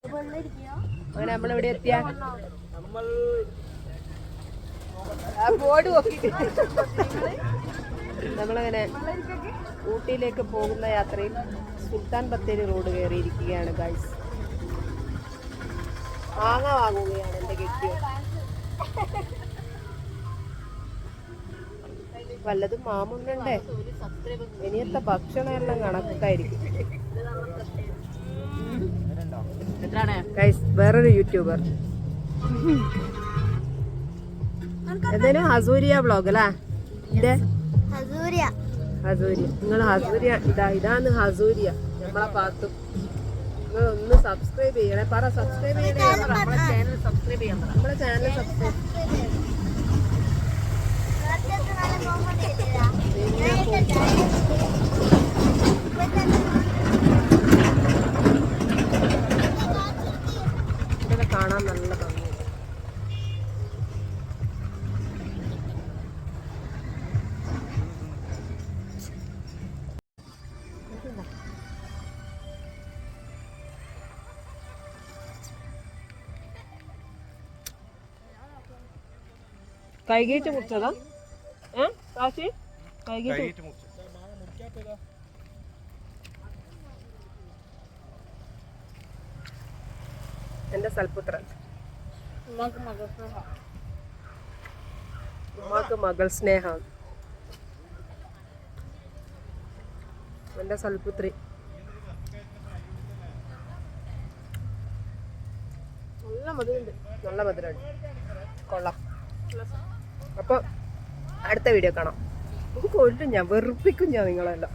അങ്ങനെ നമ്മളിവിടെ എത്തിയ ബോർഡ് നോക്കിയിട്ട് നമ്മളങ്ങനെ ഊട്ടിയിലേക്ക് പോകുന്ന യാത്രയിൽ സുൽത്താൻ ബത്തേരി റോഡ് കയറിയിരിക്കുകയാണ് ഗൈസ്. മാങ്ങ വാങ്ങുകയാണ് എൻ്റെ കെട്ടിയോ. വല്ലതും മാമുണ്ടേ. ഇനിയത്തെ ഭക്ഷണം എല്ലാം കണക്കായിരിക്കും ഗൈസ്. വേറൊരു യൂട്യൂബർ എന്തേലും ഹസൂരിയ വ്ളോഗ് അല്ലേ? ഹസൂരിയ. നിങ്ങൾ ഹസൂരിയ ഇതാണ് ഹസൂരിയ നമ്മളെ പാത്തും. നിങ്ങൾ ഒന്ന് സബ്സ്ക്രൈബ് ചെയ്യണേ. പറ സബ്സ്ക്രൈബ് ചെയ്യണേ. നമ്മളെ ചാനൽ സബ്സ്ക്രൈബ് ചെയ്യാൻ പറ. നമ്മളെ ചാനൽ സബ്സ്ക്രൈബ് ഇതൊക്കെ കാണാൻ നല്ല ഭംഗിയുണ്ട്. കൈകീട്ട് മുറിച്ചതാ കാശി? കൈകീട്ട് എന്റെ സൽപുത്രൻ. ഉമ്മാക്ക് മകൾ സ്നേഹം. എന്റെ സൽപുത്രി. നല്ല മധുരമുണ്ട്. കൊള്ളാം. അപ്പൊ അടുത്ത വീഡിയോ കാണാം. കൊല്ലും ഞാൻ, വെറുപ്പിക്കും ഞാൻ നിങ്ങളെല്ലാം.